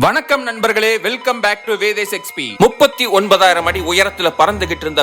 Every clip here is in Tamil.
வணக்கம் நண்பர்களே, வெல்கம் பேக் டு வேதேஸ் எக்ஸ்பி. 39,000 அடி உயரத்துல பறந்துகிட்டு இருந்த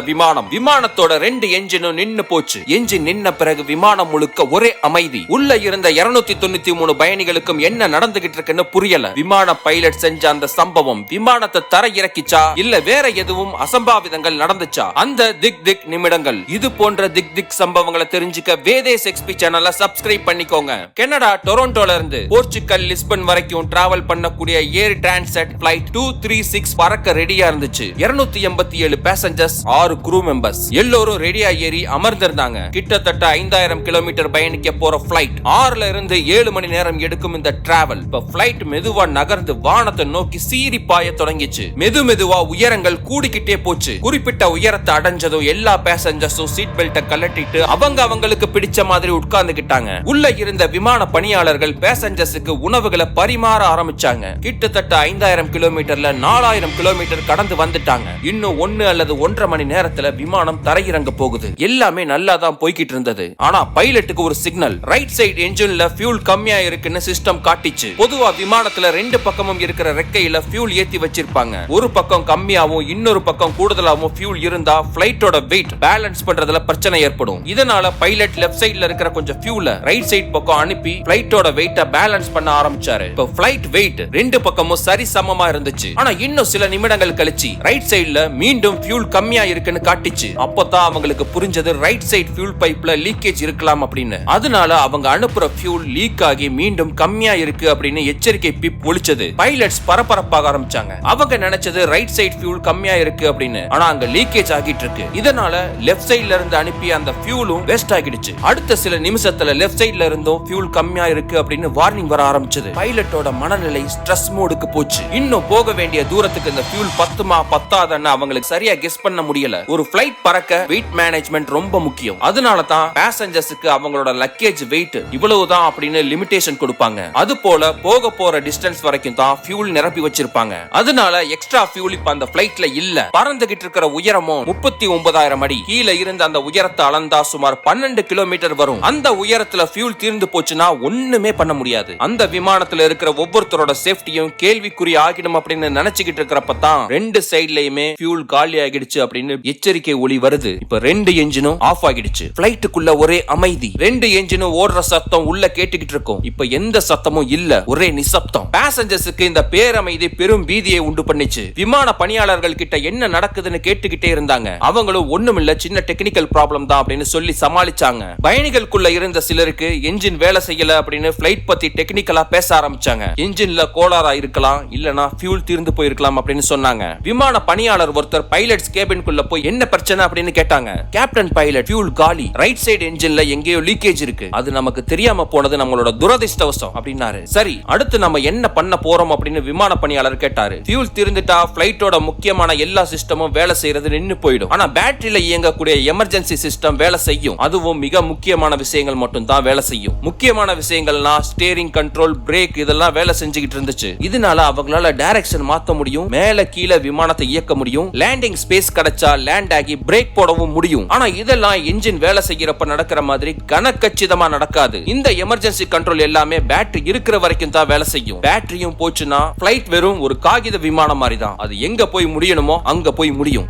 விமானத்தோட 2 என்ஜினும் நின்னு போச்சு. என்ஜின் நின்ன பிறகு விமானம் முழுக்க ஒரே அமைதி. உள்ள இருந்த 293 பயணிகளுக்கும் என்ன நடந்துகிட்டு இருக்குன்னு புரியல. விமான பைலட் செஞ்ச அந்த சம்பவம் விமானத்தை தர இறக்கிச்சா இல்ல வேற எதுவும் அசம்பாவிதங்கள் நடந்துச்சா? அந்த திக் நிமிடங்கள், இது போன்ற திக் சம்பவங்களை தெரிஞ்சுக்க வேதேஸ் எக்ஸ்பி சேனலை சப்ஸ்கிரைப் பண்ணிக்கோங்க. கனடா டொரண்டோல இருந்து போர்ச்சுகல் லிஸ்பன் வரைக்கும் டிராவல் பண்ணக்கூடிய ஏர் டிரான்சிட் ஃளைட் 236 பறக்க ரெடியா இருந்துச்சு. 287 பேசஞ்சர்ஸ், 6 crew members எல்லோரும் ரெடியா ஏறி அமர்ந்திருந்தாங்க. கிட்டத்தட்ட 5000 கிலோமீட்டர் பயணிக்க போற ஃளைட் 6ல இருந்து 7 மணி நேரம் எடுக்கும் இந்த டிராவல். இப்ப ஃளைட் மெதுவா நகர்ந்து வானத்தை நோக்கி சீறி பாய தொடங்கிச்சு. மெதுவா உயரங்கள் கூடிக்கிட்டே போச்சு. குறிப்பிட்ட உயரத்தை அடைஞ்சதும் எல்லா பேசஞ்சர்ஸும் சீட் பெல்ட்டை கழட்டிட்டு அவங்களுக்கு பிடிச்ச மாதிரி உட்கார்ந்துகிட்டாங்க. உள்ள இருந்த விமான பணியாளர்கள் பேசஞ்சர்ஸுக்கு உணவுகளை பரிமாற ஆரம்பிச்சாங்க. கிட்டத்தட்ட 5000 கிலோமீட்டர்ல 4000 கிலோமீட்டர் கடந்து வந்துட்டாங்க. இன்னும் 1 அல்லது 1.5 மணி நேரத்துல விமானம் தரையிறங்க போகுது. எல்லாமே நல்லா தான் போய்கிட்டு இருந்தது. ஆனா பைலட்டுக்கு ஒரு சிக்னல். ரைட் சைடு என்ஜின்ல ஃபியூல் கம்மியா இருக்குன்னு சிஸ்டம் காட்டிச்சு. பொதுவா விமானத்துல 2 பக்கமும் இருக்கிற ரெக்கையில ஃபியூல் ஏத்தி வச்சிருப்பாங்க. ஒரு பக்கம் கம்மியாவும் இன்னொரு பக்கம் கூடுதலாவும் ஃபியூல் இருந்தா ஃளைட்டோட வெயிட் பேலன்ஸ் பண்றதுல பிரச்சனை ஏற்படும். இதனால பைலட் லெஃப்ட் சைடுல இருக்கிற கொஞ்சம் ஃபியூல ரைட் சைடு பக்கம் அனுப்பி ஃளைட்டோட வெயிட்ட பேலன்ஸ் பண்ண ஆரம்பிச்சாரு. இப்போ ஃளைட் வெயிட் 2 பக்கமும் சரி சமமா இருந்துச்சு. ஆனா இன்னும் சில நிமிடங்கள் கழிச்சு ரைட் சைடுல மீண்டும் ஃபியூல் கம்மியா இருக்குன்னு காட்டிச்சு. அப்பதான் அவங்களுக்கு புரிஞ்சது ரைட் சைடு ஃபியூல் பைப்ல லீக்கேஜ் இருக்கலாம் அப்படின்னு. அதனால அவங்க அனுப்புற ஃபியூல் லீக் ஆகி மீண்டும் கம்மியா இருக்கு அப்படின்னு எச்சரிக்கை பிப் ஒலிச்சது. பைலட்ஸ் பரபரப்பாக ஆரம்பிச்சாங்க. அவங்க நினைச்சது ரைட் சைடு ஃபியூல் கம்மியா இருக்கு அப்படின்னு. ஆனா அங்க லீக்கேஜ் ஆகிட்டு இருக்கு. இதனால லெஃப்ட் சைடுல இருந்து அனுப்பிய அந்த ஃபியூலும் வேஸ்ட் ஆகிடுச்சு. அடுத்த சில நிமிஷத்துல லெஃப்ட் சைடுல இருந்தும் ஃபியூல் கம்மியா இருக்கு அப்படின்னு வார்னிங் வர ஆரம்பிச்சது. பைலட்டோட மனநிலை ஸ்ட்ரெஸ் மோடுக்கு போச்சு. இன்னும் போக வேண்டிய தூரத்துக்கு இந்த ஃபியூல் பத்துமா பத்தாதன்னு அவங்களுக்கு சரியா கெஸ் பண்ண முடியல. ஒரு ஃளைட் பறக்க வெயிட் மேனேஜ்மெண்ட் ரொம்ப முக்கியம். அதனால தான் பேசஞ்சர்ஸ்க்கு அவங்களோட லக்கேஜ் வெயிட் இவ்வளவுதான் அப்படின்னு லிமிடேஷன் கொடுப்பாங்க. அது போல போக போற டிஸ்டன்ஸ் வரைக்கும் தான் ஃபியூல் நிரப்பி வச்சிருப்பாங்க. அதனால எக்ஸ்ட்ரா ஃபியூல் இப்ப அந்த ஃளைட்ல இல்ல. பறந்துகிட்டு இருக்கிற உயரமும் 39,000 அடி. கீழே இருந்து அந்த உயரத்தை அளந்தா சுமார் 12 கிலோமீட்டர் வரும். அந்த உயரத்துல ஃபியூல் தீர்ந்து போச்சுன்னா ஒண்ணுமே பண்ண முடியாது. அந்த விமானத்துல இருக்கிற ஒவ்வொருத்தரோட சேஃப்டியும் கேள்விக்குறி ஆகிடும் அப்படின்னு நினைச்சுக்கிட்டு இருக்கிறப்ப தான் 2 சைடுலயுமே ஃபியூல் காலி ஆகிடுச்சு அப்படின்னு எச்சரிக்கை ஒலி வருது. இப்ப 2 என்ஜினும் ஆஃப் ஆகிடுச்சு. ஃளைட்டுக்குள்ள ஒரே அமைதி. 2 என்ஜினும் ஓடுற சத்தம் உள்ள கேட்டுக்கிட்டு இருக்கும். இப்ப எந்த சத்தமும் இல்ல, ஒரே நிசப்தம். பேசஞ்சர்ஸ்க்கு இந்த பேரமைதி பெரும் பீதியை உண்டு பண்ணிச்சு. விமான பணியாளர்கள் கிட்ட என்ன நடக்குதுன்னு கேட்டுக்கிட்டே இருந்தாங்க. அவங்களும் ஒண்ணுமில்ல, சின்ன டெக்னிக்கல் ப்ராப்ளம் தான் அப்படின்னு சொல்லி சமாளிச்சாங்க. பயணிகளுக்குள்ள இருந்த சிலருக்கு என்ஜின் வேலை செய்யல அப்படின்னு ஃளைட் பத்தி டெக்னிக்கலா பேச ஆரம்பிச்சாங்க. என்ஜின்ல கோளாறா இருக்கலாம், இல்லனா ஃபியூல் தீர்ந்து போயிருக்கலாம் அப்படின்னு சொன்னாங்க. விமான பணியாளர் ஒருத்தர் பைலட்ஸ் கேபின்குள்ள போய் என்ன பிரச்சனை அப்படின்னு கேட்டாங்க. கேப்டன் பைலட், ஃபியூல் காலி. ரைட் சைடு என்ஜின்ல எங்கேயோ லீக்கேஜ் இருக்கு. அது நமக்கு தெரியாம போனது நம்மளோட துரதிர்ஷ்டவசம் அப்படின்னாரு. சரி, அடுத்து நம்ம என்ன பண்ண போறோம் அப்படின்னு விமான பணியாளர் கேட்டாரு. ஃபியூல் தீர்ந்துட்டா ஃளைட்டோட முக்கியமான எல்லா சிஸ்டமும் வேலை செய்யறது நின்னு போயிடும். ஆனா பேட்டரியில இயங்கக்கூடிய எமர்ஜென்சி சிஸ்டம் வேலை செய்யும். அதுவும் மிக முக்கியமான விஷயங்கள் மட்டும் தான் வேலை செய்யும். முக்கியமான விஷயங்கள்னா ஸ்டீரிங், கண்ட்ரோல், பிரேக் இதெல்லாம் வேலை செஞ்சுக்கிட்டு இருந்துச்சு. இதனால அவங்களால டைரக்ஷன் மாத்த முடியும், மேல கீழ விமானத்தை இயக்க முடியும், லேண்டிங் ஸ்பேஸ் கிடைச்சா லேண்ட் ஆகி பிரேக் போடவும் முடியும். ஆனா இதெல்லாம் என்ஜின் வேலை செய்யறப்ப நடக்கிற மாதிரி கனக்கச்சிதமா நடக்காது. இந்த எமர்ஜென்சி கண்ட்ரோல் எல்லாமே பேட்டரி இருக்கிற வரைக்கும் தான் வேலை செய்யும். பேட்டரியும் போச்சுன்னா ஃளைட் வெறும் ஒரு காகித விமானம் மாதிரி தான். அது எங்க போய் முடியணுமோ அங்க போய் முடியும்.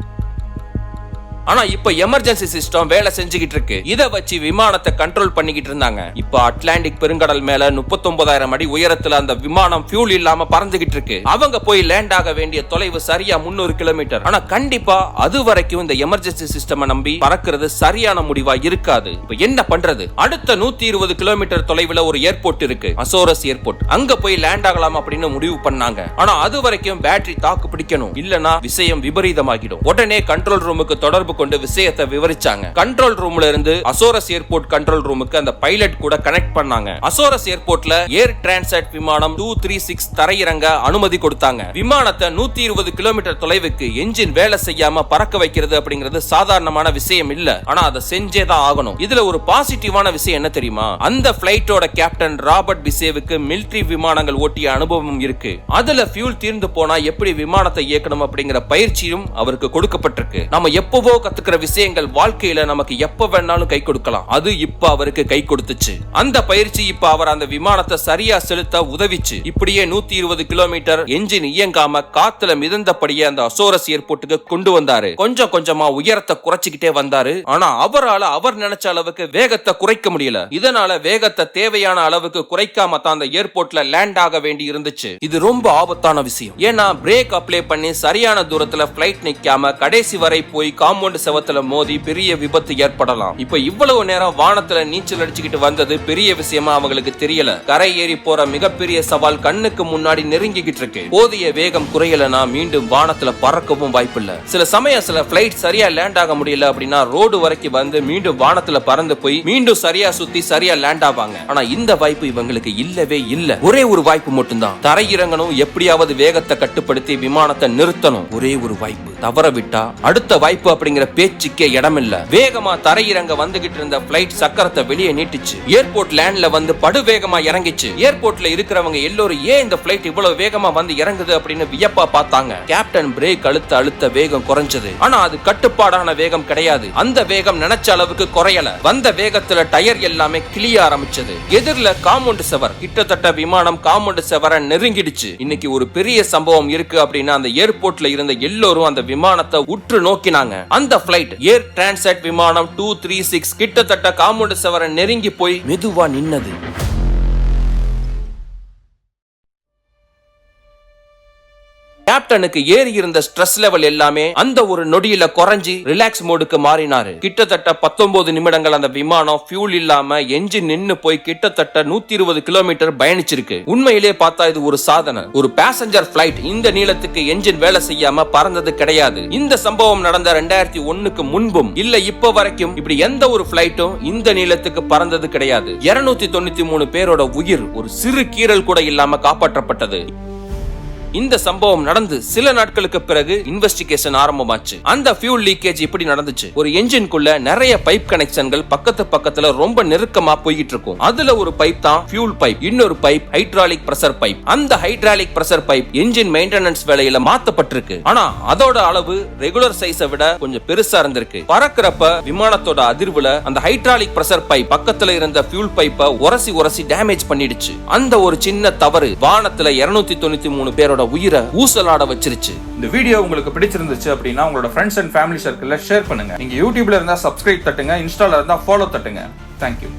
ஆனா இப்ப எமர்ஜென்சி சிஸ்டம் வேலை செஞ்சுக்கிட்டு இருக்கு. இத வச்சு விமானத்தை கண்ட்ரோல் பண்ணிக்கிட்டு இருந்தாங்க. இப்ப அட்லாண்டிக் பெருங்கடல் மேல 39,000 அடி உயரத்துல அந்த விமானம் ஃபியூல் இல்லாம பறந்துகிட்டு இருக்கு. அவங்க போய் லேண்ட் ஆக வேண்டிய தொலைவு சரியா 300 கிலோமீட்டர். ஆனா கண்டிப்பா அது வரைக்கும் இந்த எமர்ஜென்சி சிஸ்டம் நம்பி பறக்கிறது சரியான முடிவா இருக்காது. இப்ப என்ன பண்றது? அடுத்த 120 கிலோமீட்டர் தொலைவுல ஒரு ஏர்போர்ட் இருக்கு, அசோரஸ் ஏர்போர்ட். அங்க போய் லேண்ட் ஆகலாம் அப்படின்னு முடிவு பண்ணாங்க. ஆனா அது வரைக்கும் பேட்டரி தாக்கு பிடிக்கணும், இல்லனா விஷயம் விபரீதமாகிடும். உடனே கண்ட்ரோல் ரூமுக்கு தொடர்பு கொண்டு விஷயத்தை விவரிச்சாங்க. கண்ட்ரோல் ரூம்ல இருந்து அசோரஸ் ஏர்போர்ட் கண்ட்ரோல் ரூமுக்கு அந்த பைலட் கூட கனெக்ட் பண்ணாங்க. அசோரஸ் ஏர்போர்ட்ல ஏர் டிரான்சிட் விமானம் 236 தரையிறங்க அனுமதி கொடுத்தாங்க. விமானத்தை 120 கிலோமீட்டர் தொலைவுக்கு என்ஜின் வேலை செய்யாம பறக்க வைக்கிறது அப்படிங்கிறது சாதாரணமான விஷயம் இல்ல. ஆனா அதை செஞ்சே தான் ஆகணும். இதுல ஒரு பாசிட்டிவான விஷயம் என்ன தெரியுமா? அந்த பிளைட்டோட கேப்டன் ராபர்ட் பிசேவுக்கு மிலிட்டரி விமானங்கள் ஓட்டிய அனுபவம் இருக்கு. அதுல ஃபியூல் தீர்ந்து போனா எப்படி விமானத்தை இயக்கணும் அப்படிங்கிற பயிற்சியும் அவருக்கு கொடுக்கப்பட்டிருக்கு. நம்ம எப்பவோ கத்துக்கிற விஷயங்கள் வாழ்க்கையில நமக்கு எப்ப வேணாலும் கை கொடுக்கலாம். அது இப்ப அவருக்கு கை கொடுத்துச்சு. அந்த பயிற்சி இப்ப அவர் அந்த விமானத்தை சரியா செலுத்த உதவிச்சு. இப்படியே 120 கிலோமீட்டர் என்ஜின் இயங்காம காத்துல மிதந்தபடியே அந்த அசோரஸ் ஏர்போர்ட்டுக்கு கொண்டு வந்தாரு. கொஞ்சம் கொஞ்சமா உயரத்தை குறைச்சிக்கிட்டே வந்தாரு. ஆனா அவரால அவர் நினைச்ச அளவுக்கு வேகத்தை குறைக்க முடியல. இதனால வேகத்தை தேவையான அளவுக்கு குறைக்காம தான் அந்த ஏர்போர்ட்ல லேண்ட் ஆக வேண்டி இருந்துச்சு. இது ரொம்ப ஆபத்தான விஷயம். ஏன்னா பிரேக் அப்ளை பண்ணி சரியான தூரத்துல பிளைட் நிக்காம கடைசி வரை போய் காம்பவுண்ட் செவத்துல மோதி பெரிய விபத்து ஏற்படலாம். இப்ப இவ்வளவு நேரம் வானத்துல நீச்சல் அடிச்சுக்கிட்டு வந்தது பெரிய விஷயமா அவங்களுக்கு தெரியல. கரை ஏறி போற மிகப்பெரிய சவால் கண்ணுக்கு முன்னாடி நெருங்கிக்கிட்டு இருக்கு. போதிய வேகம் குறையலனா மீண்டும் வானத்துல பறக்கவும் வாய்ப்பில்ல. சில சமயம் சில பிளைட் சரியா லேண்ட் ஆக முடியல அப்படின்னா ரோடு வரைக்கும் வந்து மீண்டும் வானத்துல பறந்து போய் மீண்டும் சரியா சுத்தி சரியா லேண்ட் ஆவாங்க. ஆனா இந்த வாய்ப்பு இவங்களுக்கு இல்லவே இல்ல. ஒரே ஒரு வாய்ப்பு மட்டும்தான். தரையிறங்கணும், எப்படியாவது வேகத்தை கட்டுப்படுத்தி விமானத்தை நிறுத்தணும். ஒரே ஒரு வாய்ப்பு. தவற விட்டா அடுத்த வாய்ப்பு அப்படிங்கிற பேச்சுக்கே இடமில்ல. வேகமா தரையிறங்க வந்துகிட்டு இருந்த பிளைட் சக்கரத்தை வெளியே நீட்டிச்சு. ஏர்போர்ட் லேண்ட்ல வந்து படு வேகமா இறங்கிச்சு. ஏர்போர்ட்ல இருக்கிறவங்க எல்லோரும் ஏன் இந்த பிளைட் இவ்வளவு வேகமா வந்து இறங்குது அப்படின்னு வியப்பா பார்த்தாங்க. கேப்டன் பிரேக் அழுத்த வேகம் குறைஞ்சது. ஆனா அது கட்டுப்பாடான வேகம் கிடையாது. அந்த வேகம் நினைச்ச அளவுக்கு குறையல. வந்த வேகத்துல டயர் எல்லாமே கிளிய ஆரம்பிச்சது. எதிரில காம்பவுண்ட் செவர். கிட்டத்தட்ட விமானம் காம்பவுண்ட் செவரை நெருங்கிடுச்சு. இன்னைக்கு ஒரு பெரிய சம்பவம் இருக்கு அப்படின்னா அந்த ஏர்போர்ட்ல இருந்த எல்லோரும் அந்த விமானத்தை உற்று நோக்கினாங்க. அந்த பிளைட் ஏர் டிரான்சிட் விமானம் 236 கிட்டத்தட்ட காம்பவுண்ட் செவரை நெருங்கி போய் மெதுவா நின்னது. கேப்டனுக்கு ஏறி இருந்த ஸ்ட்ரெஸ் லெவல் எல்லாமே அந்த ஒரு நொடியில குறைஞ்சி ரிலாக்ஸ் மோடுக்கு மாறினாரு. கிட்டத்தட்ட 19 நிமிடங்கள் அந்த விமானம் ஃபியூல் இல்லாம என்ஜின் நின்னு போய் கிட்டத்தட்ட 120 கிலோமீட்டர் பயணிச்சிருக்கு. உண்மையிலே பார்த்தா இது ஒரு சாதனை. ஒரு பேசஞ்சர் பிளைட் இந்த நீளத்துக்கு என்ஜின் வேலை செய்யாம பறந்தது கிடையாது. இந்த சம்பவம் நடந்த 2001க்கு முன்பும் இல்ல இப்ப வரைக்கும் இப்படி எந்த ஒரு பிளைட்டும் இந்த நீளத்துக்கு பறந்தது கிடையாது. 293 பேரோட உயிர் ஒரு சிறு கீறல் கூட இல்லாம காப்பாற்றப்பட்டது. இந்த சம்பவம் நடந்து சில நாட்களுக்கு பிறகு இன்வெஸ்டிகேஷன் ஆரம்பமாச்சு. அந்த ஃபியூல் லீக்கேஜ் இப்படி நடந்துச்சு. ஒரு என்ஜின்குள்ள நிறைய பைப் கனெக்ஷன்கள் பக்கத்துல ரொம்ப நெருக்கமா போயிட்டு இருக்கும். அதுல ஒரு பைப் தான் ஃபியூல் பைப். இன்னொரு பைப் ஹைட்ராலிக் பிரஷர் பைப். அந்த hydraulic pressure pipe engine maintenance வேலையில மாத்தப்பட்டிருக்கு. ஆனா அதோட அளவு ரெகுலர் சைஸை விட கொஞ்சம் பெருசா இருந்திருக்கு. பறக்கிறப்ப விமானத்தோட அதிர்வுல அந்த ஹைட்ராலிக் பிரஷர் பைப் பக்கத்துல இருந்த ஃபியூல் பைப்பை உரசி டேமேஜ் பண்ணிடுச்சு. அந்த ஒரு சின்ன தவறு வானத்துல 293 பேரோட உயிரை ஊசலாட வச்சிருச்சு. இந்த வீடியோ உங்களுக்கு பிடிச்சிருந்துச்சு அப்படின்னா உங்களோட ஃப்ரெண்ட்ஸ் அண்ட் ஃபேமிலி சர்க்கிள்ல ஷேர் பண்ணுங்க. நீங்க யூடியூப்ல இருந்தா சப்ஸ்கிரைப் தட்டுங்க, இன்ஸ்டால இருந்தா ஃபாலோ தட்டுங்க. தேங்க்யூ.